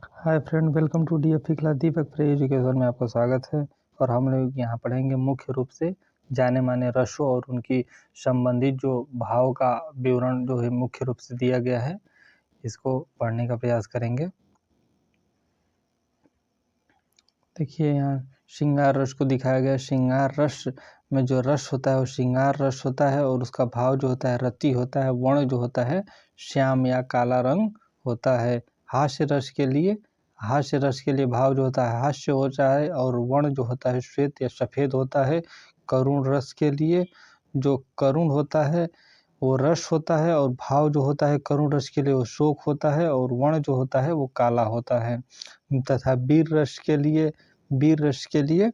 Hi friend, welcome to DFE class Deepak pre education में आपका स्वागत है। और हम लोग यहाँ पढ़ेंगे मुख्य रूप से जाने माने रसों और उनकी संबंधित जो भाव का विवरण जो है मुख्य रूप से दिया गया है, इसको पढ़ने का प्रयास करेंगे। देखिए यहाँ श्रृंगार रस को दिखाया गया। श्रृंगार रस में जो रस होता है वो श्रृंगार रस होता है और उसका भाव जो होता है रति होता है। वर्ण जो होता है श्याम या काला रंग होता है। हास्य रस के लिए भाव जो होता है हास्य होता है और वर्ण जो होता है श्वेत या सफ़ेद होता है। करुण रस के लिए जो करुण होता है वो रस होता है और भाव जो होता है करुण रस के लिए वो शोक होता है और वर्ण जो होता है वो काला होता है। तथा वीर रस के लिए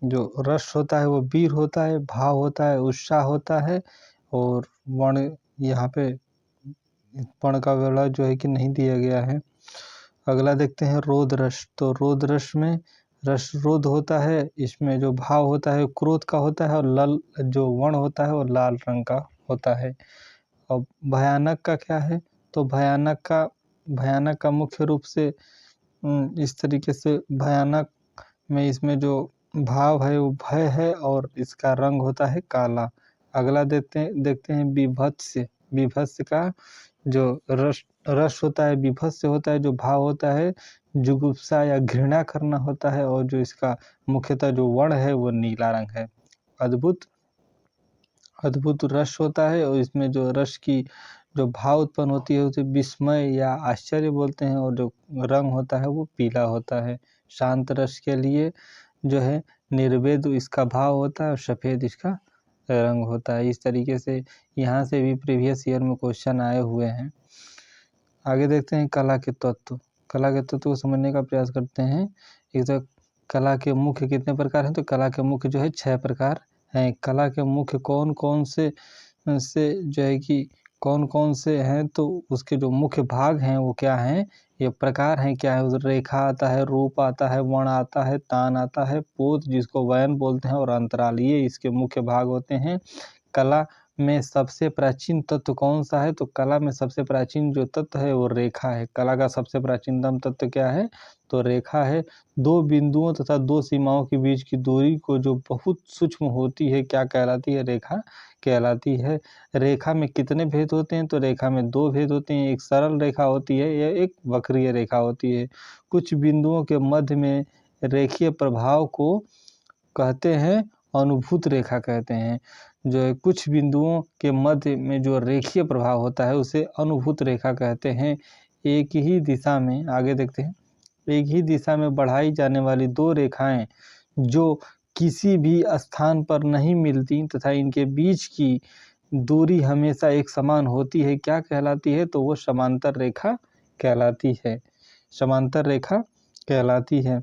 जो रस होता है वो वीर होता है, भाव होता है उत्साह होता है और वर्ण यहाँ पे वर्ण का विवरण जो है कि नहीं दिया गया है। अगला देखते हैं रोद रस। तो रोद रस में रस रोध होता है, इसमें जो भाव होता है क्रोध का होता है और लल जो वर्ण होता है वो लाल रंग का होता है। अब भयानक का क्या है? तो भयानक का मुख्य रूप से इस तरीके से भयानक में इसमें जो भाव है वो भय है और इसका रंग होता है काला। अगला देखते हैं विभत्स। विभत्स का जो रस होता है विभत्स से होता है, जो भाव होता है जुगुप्सा या घृणा करना होता है और जो इसका मुख्यतः जो वर्ण है वो नीला रंग है। अद्भुत रस होता है और इसमें जो रस की जो भाव उत्पन्न होती है उसे विस्मय या आश्चर्य बोलते हैं और जो रंग होता है वो पीला होता है। शांत रस के लिए जो है निर्वेद इसका भाव होता है और सफ़ेद इसका रंग होता है। इस तरीके से यहाँ से भी प्रीवियस ईयर में क्वेश्चन आए हुए हैं। आगे देखते हैं कला के तत्व। कला के तत्व को समझने का प्रयास करते हैं। एक तो कला के मुख्य कितने प्रकार हैं? तो कला के मुख्य जो है 6 प्रकार हैं। कला के मुख्य कौन कौन से जो है कि कौन कौन से हैं, तो उसके जो मुख्य भाग हैं वो क्या हैं, ये प्रकार हैं क्या है। रेखा आता है, रूप आता है, वर्ण आता है, तान आता है, पोत जिसको वयन बोलते हैं और अंतराल, ये इसके मुख्य भाग होते हैं। कला में सबसे प्राचीन तत्व कौन सा है? तो कला में सबसे प्राचीन जो तत्व है वो रेखा है। कला का सबसे प्राचीनतम तत्व क्या है? तो रेखा है। दो बिंदुओं तथा दो सीमाओं के बीच की दूरी को जो बहुत सूक्ष्म होती है क्या कहलाती है? रेखा कहलाती है। रेखा में कितने भेद होते हैं? तो रेखा में 2 भेद होते हैं, एक सरल रेखा होती है या एक वक्रीय रेखा होती है। कुछ बिंदुओं के मध्य में रेखीय प्रभाव को कहते हैं अनुभूत रेखा कहते हैं। जो है कुछ बिंदुओं के मध्य में जो रेखीय प्रभाव होता है उसे अनुभूत रेखा कहते हैं। एक ही दिशा में आगे देखते हैं, एक ही दिशा में बढ़ाई जाने वाली 2 रेखाएं जो किसी भी स्थान पर नहीं मिलती तथा इनके बीच की दूरी हमेशा एक समान होती है क्या कहलाती है? तो वो समांतर रेखा कहलाती है। समांतर रेखा कहलाती है।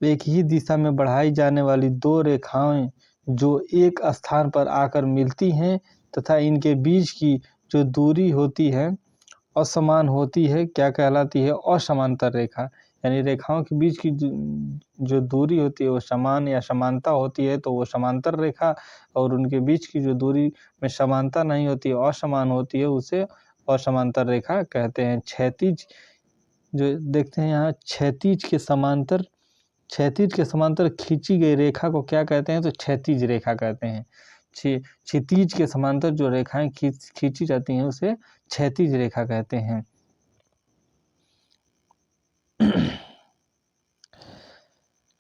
एक ही दिशा में बढ़ाई जाने वाली 2 रेखाएं जो एक स्थान पर आकर मिलती हैं तथा इनके बीच की जो दूरी होती है असमान होती है क्या कहलाती है? असमांतर रेखा। यानी रेखाओं के बीच की जो दूरी होती है वो समान या समानता होती है तो वो समांतर रेखा, और उनके बीच की जो दूरी में समानता नहीं होती है असमान होती है उसे असमांतर रेखा कहते हैं। क्षैतिज जो देखते हैं यहाँ क्षैतिज के समांतर खींची गई रेखा को क्या कहते हैं? तो क्षैतिज रेखा कहते हैं। क्षितिज के समांतर जो रेखाएं खींची जाती हैं उसे क्षैतिज रेखा कहते हैं।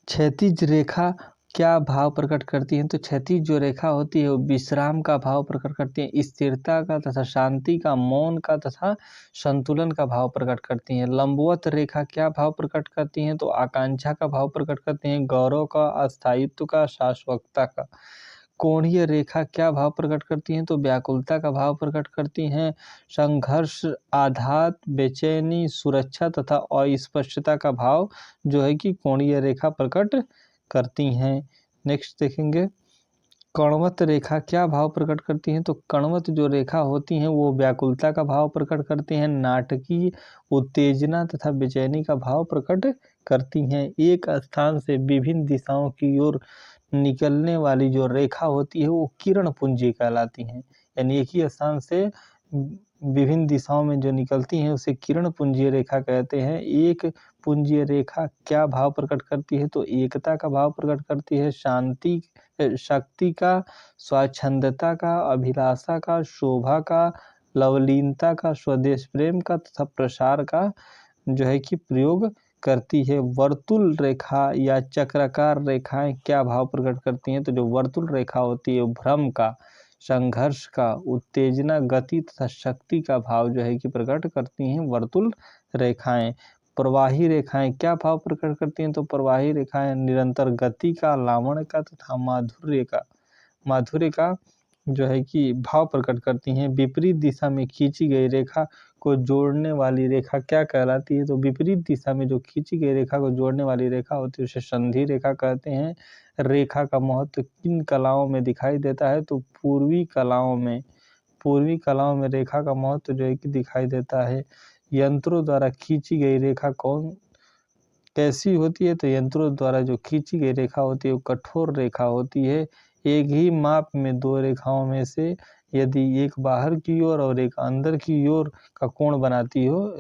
क्षैतिज रेखा क्या भाव प्रकट करती है? तो क्षैतिज जो रेखा होती है वो विश्राम का भाव प्रकट करती है, स्थिरता का तथा शांति का, मौन का तथा संतुलन का भाव प्रकट करती हैं। लंबवत रेखा क्या भाव प्रकट करती हैं? तो आकांक्षा का भाव प्रकट करती हैं, गौरव का, अस्थायित्व का, शाश्वतता का। कोणीय रेखा क्या भाव प्रकट करती हैं? तो व्याकुलता का भाव प्रकट करती हैं। संघर्ष, आघात, बेचैनी, सुरक्षा तथा अस्पष्टता का भाव जो है कि कोणीय रेखा प्रकट करती हैं। नेक्स्ट देखेंगे कणवत रेखा क्या भाव प्रकट करती हैं? तो कणवत जो रेखा होती हैं वो व्याकुलता का भाव प्रकट करती हैं, नाटकीय, उत्तेजना तथा बेचैनी का भाव प्रकट करती हैं। एक स्थान से विभिन्न दिशाओं की ओर निकलने वाली जो रेखा होती है वो किरण पुंजी कहलाती हैं। यानी एक ही स्थान से विभिन्न दिशाओं में जो निकलती हैं उसे किरण पुंजीय रेखा कहते हैं। एक पुंजीय रेखा क्या भाव प्रकट करती है? तो एकता का भाव प्रकट करती है, शांति, शक्ति का, स्वच्छंदता का, अभिलाषा का, शोभा का, लवलीनता का, स्वदेश प्रेम का तथा प्रसार का जो है कि प्रयोग करती है। वर्तुल रेखा या चक्राकार रेखाएं क्या भाव प्रकट करती हैं? तो जो वर्तुल रेखा होती है भ्रम का, संघर्ष का, उत्तेजना, गति तथा शक्ति का भाव जो है कि प्रकट करती हैं वर्तुल रेखाएं। प्रवाही रेखाएं क्या भाव प्रकट करती हैं? तो प्रवाही रेखाएं निरंतर गति का, लावण्य का तथा माधुर्य का जो है कि भाव प्रकट करती हैं। विपरीत दिशा में खींची गई रेखा को जोड़ने वाली रेखा क्या कहलाती है? तो विपरीत दिशा में जो खींची गई रेखा को जोड़ने वाली रेखा होती है उसे संधि रेखा कहते हैं। रेखा का महत्व किन कलाओं में दिखाई देता है? तो पूर्वी कलाओं में रेखा का महत्व जो है कि दिखाई देता है। यंत्रों द्वारा खींची गई रेखा कैसी होती है? तो यंत्रों द्वारा जो खींची गई रेखा होती है वो कठोर रेखा होती है। एक ही माप में दो रेखाओं में से यदि एक बाहर की ओर और एक अंदर की ओर का कोण बनाती हो,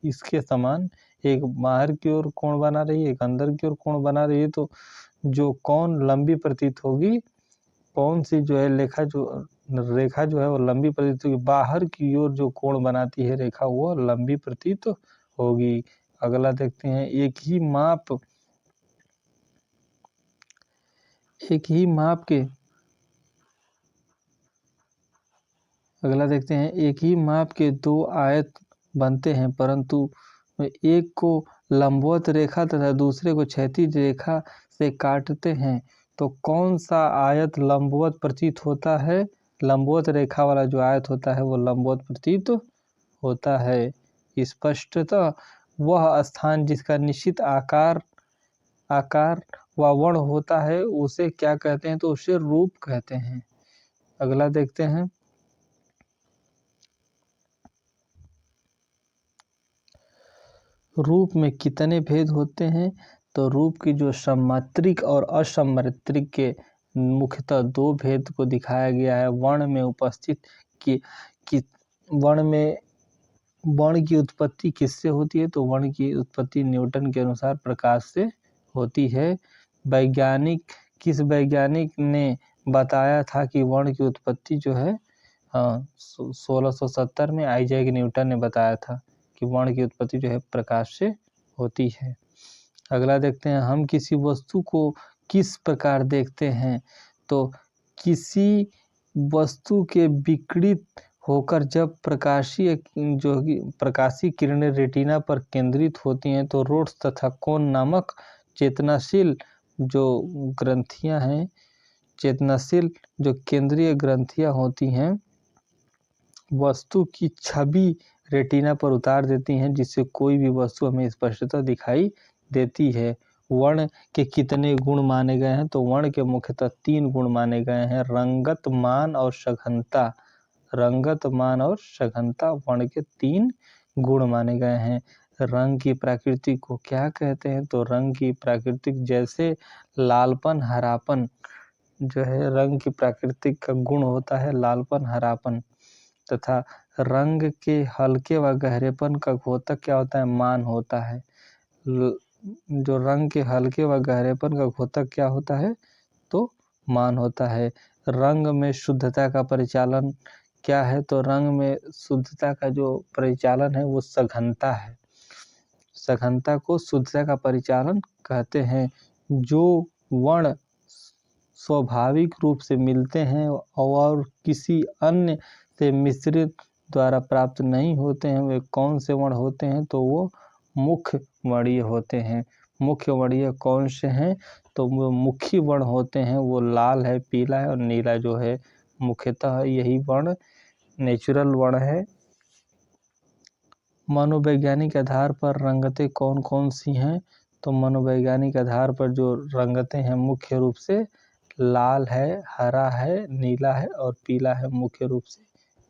इसके समान एक बाहर की ओर कोण बना रही है, एक अंदर की ओर कोण बना रही है, तो जो कोण लंबी प्रतीत होगी, कौन सी जो है रेखा जो है वो लंबी प्रतीत होगी? बाहर की ओर जो कोण बनाती है रेखा वो लंबी प्रतीत होगी। अगला देखते हैं, एक ही माप के दो आयत बनते हैं, परंतु एक को लंबवत रेखा तथा दूसरे को क्षैतिज रेखा से काटते हैं, तो कौन सा आयत लंबवत प्रतीत होता है? लंबवत रेखा वाला जो आयत होता है वो लंबवत प्रतीत होता है। स्पष्टतः वह स्थान जिसका निश्चित आकार व वर्ण होता है उसे क्या कहते हैं? तो उसे रूप कहते हैं। अगला देखते हैं, रूप में कितने भेद होते हैं? तो रूप की जो सममात्रिक और असममात्रिक के मुख्यतः दो भेद को दिखाया गया है। वर्ण की उत्पत्ति किससे होती है? तो वर्ण की उत्पत्ति न्यूटन के अनुसार प्रकाश से होती है। किस वैज्ञानिक ने बताया था कि वर्ण की उत्पत्ति जो है 1670 में आइजैक न्यूटन ने बताया था कि वर्ण की उत्पत्ति जो है प्रकाश से होती है। अगला देखते हैं, हम किसी वस्तु को किस प्रकार देखते हैं? तो किसी वस्तु के विकृत होकर जब प्रकाशीय किरणें रेटिना पर केंद्रित होती हैं तो रोड्स तथा कोन नामक चेतनाशील जो केंद्रीय ग्रंथियां होती हैं वस्तु की छवि रेटिना पर उतार देती हैं, जिससे कोई भी वस्तु हमें स्पष्टता दिखाई देती है। वर्ण के कितने गुण माने गए हैं? तो वर्ण के मुख्यतः 3 गुण माने गए हैं, रंगत, मान और सघनता। वर्ण के 3 गुण माने गए हैं। रंग की प्रकृति को क्या कहते हैं? तो रंग की प्रकृति जैसे लालपन, हरापन जो है, रंग की प्राकृतिक का गुण होता है लालपन, हरापन, तथा रंग के हल्के व गहरेपन का घोतक क्या होता है? मान होता है। जो रंग के हल्के व गहरेपन का घोतक क्या होता है? तो मान होता है। रंग में शुद्धता का परिचालन क्या है? तो रंग में शुद्धता का जो परिचालन है वो सघनता है। सघनता को शुद्धता का परिचालन कहते हैं। जो वर्ण स्वाभाविक रूप से मिलते हैं और किसी अन्य से मिश्रित द्वारा प्राप्त नहीं होते हैं, वे कौन से वर्ण होते हैं? तो वो मुख्य वर्णीय होते हैं। मुख्य वर्णीय कौन से हैं? तो वो मुख्य वर्ण होते हैं, वो लाल है, पीला है और नीला जो है, मुख्यतः यही वर्ण नेचुरल वर्ण है। मनोवैज्ञानिक आधार पर रंगतें कौन कौन सी हैं? तो मनोवैज्ञानिक आधार पर जो रंगतें हैं मुख्य रूप से लाल है, हरा है, नीला है और पीला है, मुख्य रूप से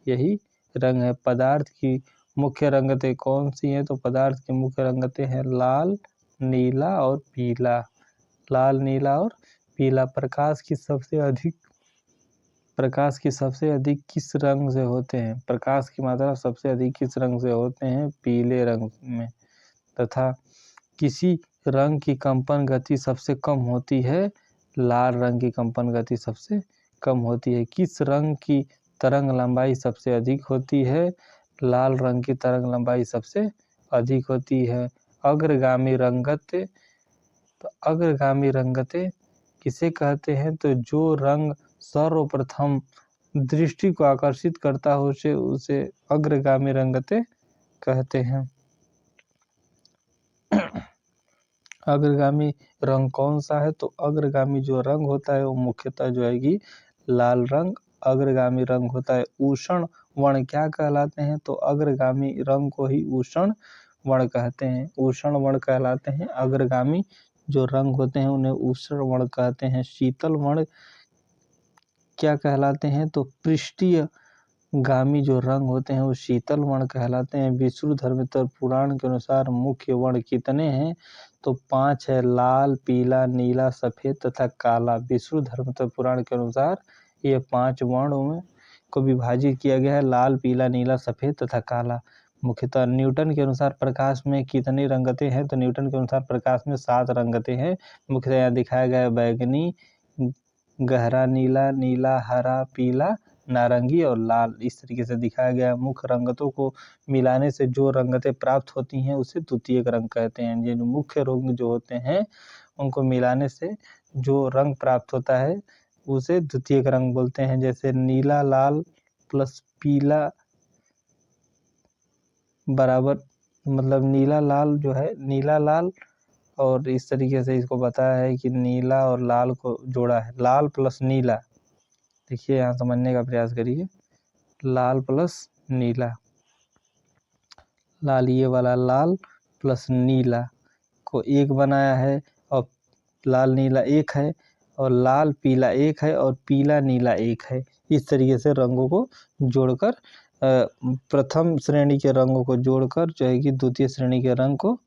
यही रंग है। पदार्थ की मुख्य रंगतें कौन सी हैं? तो पदार्थ की मुख्य रंगतें हैं लाल, नीला और पीला। लाल, नीला और पीला। प्रकाश की सबसे अधिक प्रकाश की सबसे अधिक किस रंग से होते हैं? प्रकाश की मात्रा सबसे अधिक किस रंग से होते हैं? पीले रंग में। तथा किसी रंग की कंपन गति सबसे कम होती है? लाल रंग की कंपन गति सबसे कम होती है। किस रंग की तरंग लंबाई सबसे अधिक होती है? लाल रंग की तरंग लंबाई सबसे अधिक होती है। अग्रगामी रंगते, तो अग्रगामी रंगते किसे कहते हैं? तो जो रंग सर्वप्रथम दृष्टि को आकर्षित करता हो उसे अग्रगामी रंगते कहते हैं। अग्रगामी रंग कौन सा है? तो अग्रगामी जो रंग होता है वो मुख्यतः जो है कि लाल रंग अग्रगामी रंग होता है। उष्ण वर्ण क्या कहलाते हैं? तो अग्रगामी रंग को ही उष्ण वर्ण कहते हैं। उष्ण वर्ण कहलाते हैं। अग्रगामी जो रंग होते हैं उन्हें उष्ण वर्ण कहते हैं। शीतल वर्ण क्या कहलाते हैं? तो पृष्ठीय गामी जो रंग होते हैं वो शीतल वर्ण कहलाते हैं। विष्णुधर्मोत्तर पुराण के अनुसार मुख्य वर्ण कितने हैं? तो 5 है। लाल, पीला, नीला, सफेद तथा काला। विष्णुधर्मोत्तर पुराण के अनुसार ये 5 वर्णों में को विभाजित किया गया है। लाल, पीला, नीला, सफेद तथा काला। मुख्यतः न्यूटन के अनुसार प्रकाश में कितनी रंगतें हैं? तो न्यूटन के अनुसार प्रकाश में 7 रंगतें हैं। मुख्यतः यहाँ दिखाया गया है बैगनी, गहरा नीला, नीला, हरा, पीला, नारंगी और लाल। इस तरीके से दिखाया गया। मुख्य रंगतों को मिलाने से जो रंगतें प्राप्त होती हैं उसे द्वितीयक रंग कहते हैं। ये जो मुख्य रंग जो होते हैं उनको मिलाने से जो रंग प्राप्त होता है उसे द्वितीयक रंग बोलते हैं। जैसे नीला लाल प्लस पीला बराबर, मतलब नीला लाल जो है, नीला लाल, और इस तरीके से इसको बताया है कि नीला और लाल को जोड़ा है। लाल प्लस नीला, देखिए यहाँ समझने का प्रयास करिए। लाल प्लस नीला, लाल ये वाला लाल प्लस नीला को एक बनाया है, और लाल नीला एक है, और लाल पीला एक है, और पीला नीला एक है। इस तरीके से रंगों को जोड़कर प्रथम श्रेणी के रंगों को जोड़कर जो है कि द्वितीय श्रेणी के रंग को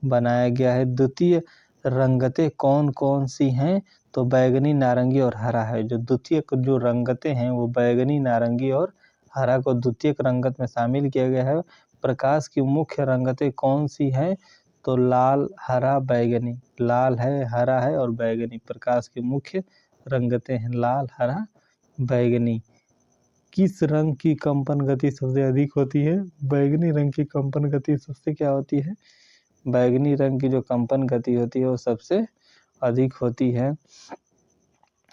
बनाया गया है। द्वितीय रंगतें कौन कौन सी हैं? तो बैगनी, नारंगी और हरा है। जो द्वितीय जो रंगतें हैं वो बैगनी, नारंगी और हरा को द्वितीयक रंगत में शामिल किया गया है। प्रकाश की मुख्य रंगतें कौन सी हैं? तो लाल, हरा, बैगनी। लाल है, हरा है और बैगनी प्रकाश की मुख्य रंगतें हैं। लाल, हरा, बैगनी। किस रंग की कंपन गति सबसे अधिक होती है? बैगनी रंग की कंपन गति सबसे क्या होती है? बैगनी रंग की जो कंपन गति होती है वो सबसे अधिक होती है।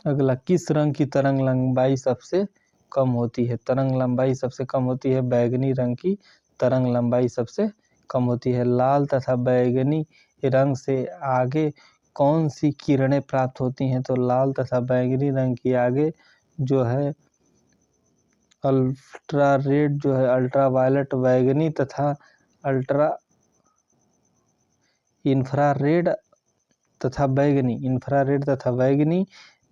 अगला, किस रंग की तरंग लंबाई सबसे कम होती है? तरंग लंबाई सबसे कम होती है बैगनी रंग की तरंग लंबाई सबसे कम होती है। लाल तथा बैगनी रंग से आगे कौन सी किरणें प्राप्त होती हैं? तो लाल तथा बैगनी रंग की आगे जो है अल्ट्रा रेड जो है, अल्ट्रा वायलेट, बैगनी तथा अल्ट्रा इंफ्रारेड तथा बैगनी, इंफ्रारेड तथा बैगनी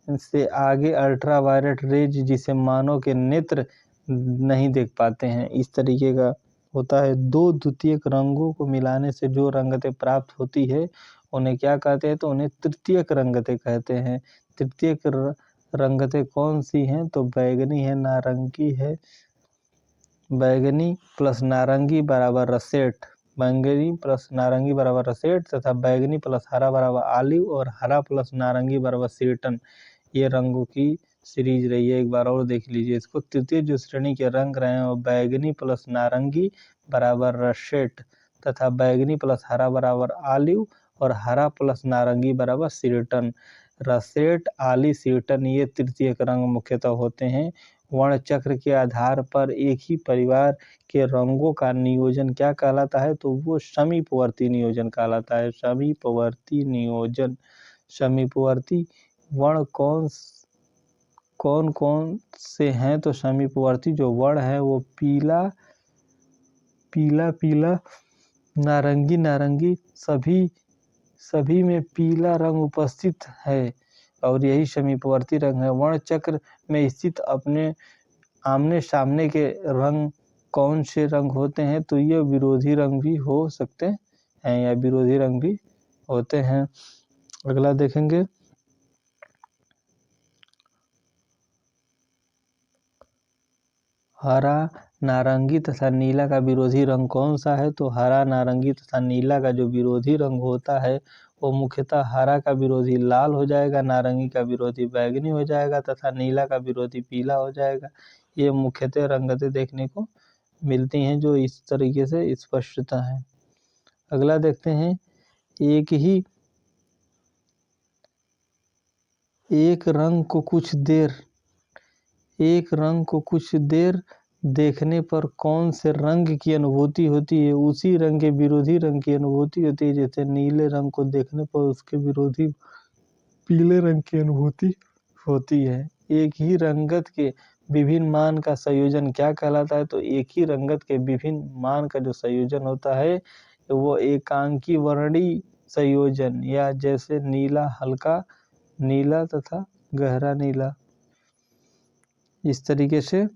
से आगे अल्ट्रा वायलेट रेज जिसे मानव के नेत्र नहीं देख पाते हैं। इस तरीके का होता है। दो द्वितीयक रंगों को मिलाने से जो रंगतें प्राप्त होती है उन्हें क्या कहते हैं? तो उन्हें तृतीयक रंगतें कहते हैं। तृतीयक रंगतें कौन सी हैं? तो बैगनी है, नारंगी है, बैगनी प्लस नारंगी बराबर रसेट, बैंगनी प्लस नारंगी बराबर रसेट तथा बैगनी प्लस हरा बराबर आलिव और हरा प्लस नारंगी बराबर सीटन। ये रंगों की सीरीज रही है। एक बार और देख लीजिए इसको। तृतीय जो श्रेणी के रंग रहे हैं वो बैगनी प्लस नारंगी बराबर रसेट तथा बैगनी प्लस हरा बराबर आलिव और हरा प्लस नारंगी बराबर सीटन। रसेट, आली, सीटन ये तृतीयक रंग मुख्यतः होते हैं। वर्ण चक्र के आधार पर एक ही परिवार के रंगों का नियोजन क्या कहलाता है? तो वो समीपवर्ती नियोजन कहलाता है। समीपवर्ती नियोजन। समीपवर्ती वर्ण कौन कौन से हैं? तो समीपवर्ती जो वर्ण है वो पीला, पीला पीला, नारंगी नारंगी, सभी में पीला रंग उपस्थित है और यही समीपवर्ती रंग है। वर्ण चक्र में स्थित अपने आमने सामने के रंग कौन से रंग होते हैं? तो ये विरोधी रंग भी हो सकते हैं या विरोधी रंग भी होते हैं। अगला देखेंगे, हरा, नारंगी तथा नीला का विरोधी रंग कौन सा है? तो हरा, नारंगी तथा नीला का जो विरोधी रंग होता है वो मुख्यतः हरा का विरोधी लाल हो जाएगा, नारंगी का विरोधी बैंगनी हो जाएगा तथा नीला का विरोधी पीला हो जाएगा। ये मुख्यतः रंगतें देखने को मिलती हैं जो इस तरीके से स्पष्टता है। अगला देखते हैं, एक रंग को कुछ देर देखने पर कौन से रंग की अनुभूति होती है? उसी रंग के विरोधी रंग की अनुभूति होती है। जैसे नीले रंग को देखने पर उसके विरोधी पीले रंग की अनुभूति होती है। एक ही रंगत के विभिन्न मान का संयोजन क्या कहलाता है? तो एक ही रंगत के विभिन्न मान का जो संयोजन होता है वो एकांकी वर्णी संयोजन, या जैसे नीला, हल्का नीला तथा गहरा नीला। इस तरीके से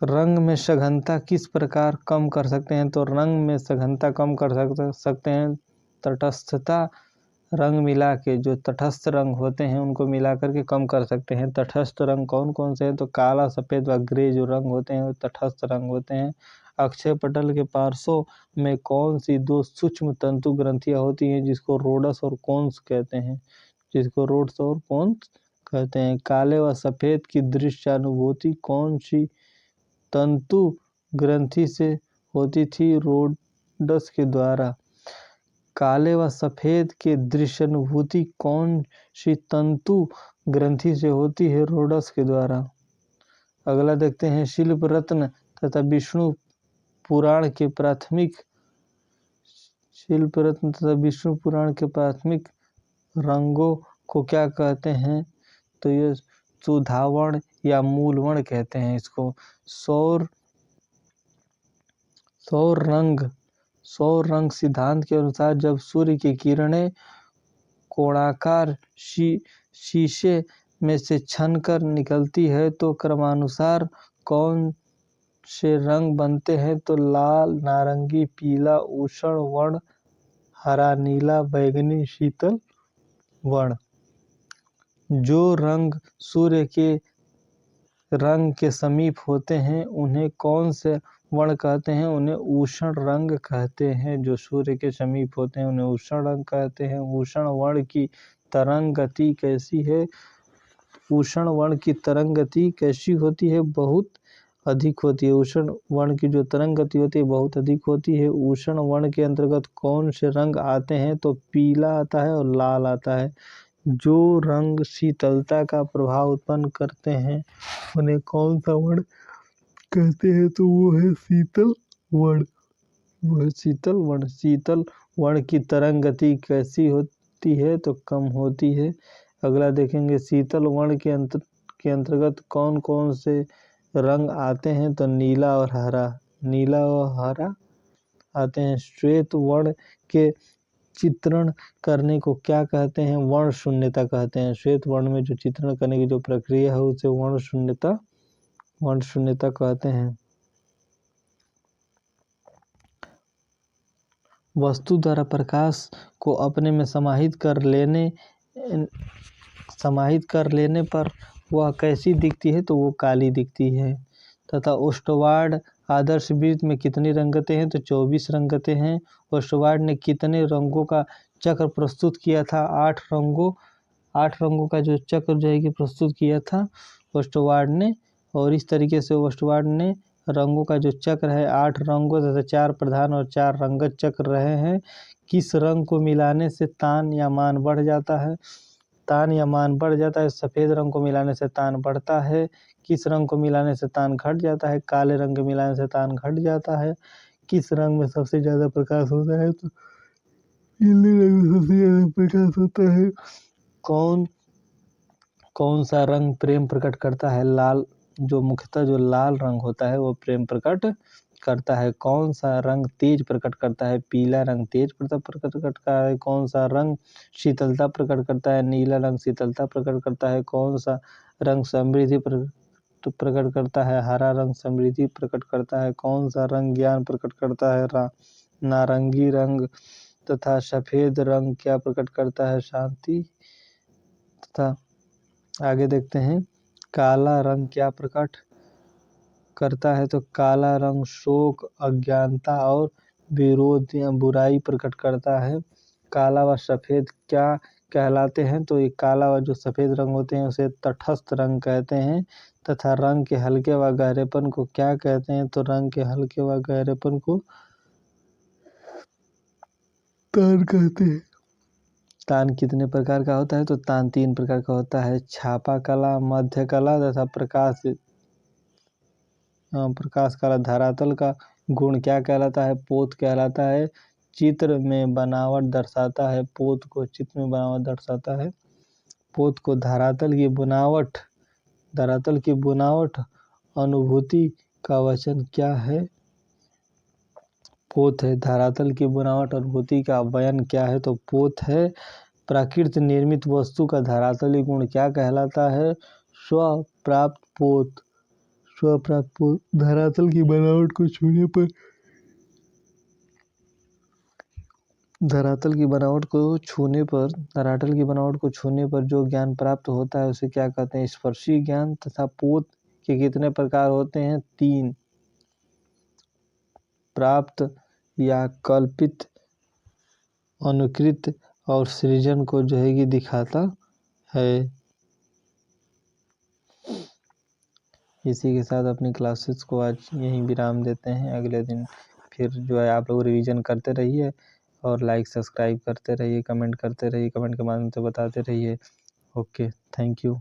रंग में सघनता किस प्रकार कम कर सकते हैं? तो रंग में सघनता कम कर सकते हैं तटस्थता रंग मिला के, जो तटस्थ रंग होते हैं उनको मिला करके कम कर सकते हैं। तटस्थ रंग कौन कौन से हैं? तो काला, सफ़ेद व ग्रे जो रंग होते हैं वो तटस्थ रंग होते हैं। अक्षय पटल के पार्श्वों में कौन सी दो सूक्ष्म तंतु ग्रंथियां होती हैं जिसको रोडस और कोन्स कहते हैं? काले व सफ़ेद की दृश्यानुभूति कौन सी तंतु ग्रंथि से होती थी? रोडस के द्वारा। काले व सफ़ेद के दृश्यानुभूति कौन सी तंतु ग्रंथि से होती है? रोडस के द्वारा। अगला देखते हैं, शिल्प रत्न तथा विष्णु पुराण के प्राथमिक रंगों को क्या कहते हैं? तो ये सुधावर्ण या मूलवर्ण कहते हैं इसको। सौर रंग सिद्धांत के अनुसार जब सूर्य की किरणें कोणाकार शीशे में से छनकर निकलती है तो क्रमानुसार कौन से रंग बनते हैं? तो लाल, नारंगी, पीला, ऊष्ण वर्ण, हरा, नीला, बैंगनी, शीतल वर्ण। जो रंग सूर्य के रंग के समीप होते हैं उन्हें कौन से वर्ण कहते हैं? उन्हें उष्ण रंग कहते हैं। जो सूर्य के समीप होते हैं उन्हें उष्ण रंग कहते हैं। उष्ण वर्ण की तरंग गति कैसी है? उष्ण वर्ण की तरंग गति कैसी होती है? बहुत अधिक होती है। उष्ण वर्ण की जो तरंग गति होती है बहुत अधिक होती है। उष्ण वर्ण के अंतर्गत कौन से रंग आते हैं? तो पीला आता है और लाल आता है। जो रंग शीतलता का प्रभाव उत्पन्न करते हैं उन्हें कौन सा वर्ण कहते हैं? तो वो है शीतल वर्ण। शीतल वर्ण की तरंग गति कैसी होती है? तो कम होती है। अगला देखेंगे, शीतल वर्ण के अंतर्गत कौन कौन से रंग आते हैं? तो नीला और हरा आते हैं। श्वेत वर्ण के चित्रण करने को क्या कहते हैं? वर्ण शून्यता कहते हैं। श्वेत वर्ण में जो चित्रण करने की जो प्रक्रिया है उसे वर्ण शून्यता कहते हैं। वस्तु द्वारा प्रकाश को अपने में समाहित कर लेने पर वह कैसी दिखती है? तो वो काली दिखती है। तथा ओस्टवार्ड आदर्श वृत्त में कितनी रंगतें हैं? तो 24 रंगतें हैं। ओस्टवार्ड ने कितने रंगों का चक्र प्रस्तुत किया था? 8 रंगों का जो चक्र जो है कि प्रस्तुत किया था ओस्टवार्ड ने। और इस तरीके से ओस्टवार्ड ने रंगों का जो चक्र है 8 रंगों तथा 4 प्रधान और 4 रंगत चक्र रहे हैं। किस रंग को मिलाने से तान या मान बढ़ जाता है? सफ़ेद रंग को मिलाने से तान बढ़ता है। किस रंग को मिलाने से तान घट जाता है? काले रंग को मिलाने से तान घट जाता है। किस रंग में सबसे ज़्यादा प्रकाश होता है? तो नीले रंग में सबसे ज़्यादा प्रकाश होता है। कौन सा रंग प्रेम प्रकट करता है? जो मुख्यतः जो लाल रंग होता है वो प्रेम प्रकट करता है। कौन सा रंग तेज प्रकट करता है? पीला रंग तेज प्रकट करता है। कौन सा रंग शीतलता प्रकट करता है? नीला रंग शीतलता प्रकट करता है। कौन सा रंग समृद्धि प्रकट करता है? हरा रंग समृद्धि प्रकट करता है। कौन सा रंग ज्ञान प्रकट करता है? नारंगी रंग। तथा सफ़ेद रंग क्या प्रकट करता है? शांति। तथा आगे देखते हैं, काला रंग क्या प्रकट करता है तो काला रंग शोक, अज्ञानता और विरोध या बुराई प्रकट करता है। काला व सफ़ेद क्या कहलाते हैं? तो ये काला व जो सफ़ेद रंग होते हैं उसे तटस्थ रंग कहते हैं तथा रंग के हल्के व गहरेपन को क्या कहते हैं? तो रंग के हल्के व गहरेपन को तान कहते हैं। तान कितने प्रकार का होता है? तो तान 3 प्रकार का होता है, छापा कला, मध्य कला तथा प्रकाश कला। धरातल का गुण क्या कहलाता है? पोत कहलाता है। चित्र में बनावट दर्शाता है, पोत को चित्र में बनावट दर्शाता है। पोत को धरातल की बुनावट अनुभूति का वचन क्या है? पोत है। धरातल की बुनावट अनुभूति का वयन क्या है? तो पोत है। प्राकृत निर्मित वस्तु का धरातली गुण क्या कहलाता है? स्वप्राप्त पोत। धरातल की बनावट को छूने पर धरातल की बनावट को छूने पर जो ज्ञान प्राप्त होता है उसे क्या कहते हैं? स्पर्शी ज्ञान। तथा पोत के कितने प्रकार होते हैं? 3, प्राप्त या कल्पित, अनुकृत और सृजन को जो है कि दिखाता है। इसी के साथ अपनी क्लासेस को आज यहीं विराम देते हैं। अगले दिन फिर जो है आप लोग रिवीजन करते रहिए और लाइक सब्सक्राइब करते रहिए, कमेंट करते रहिए, कमेंट के माध्यम से बताते रहिए। Okay, thank you.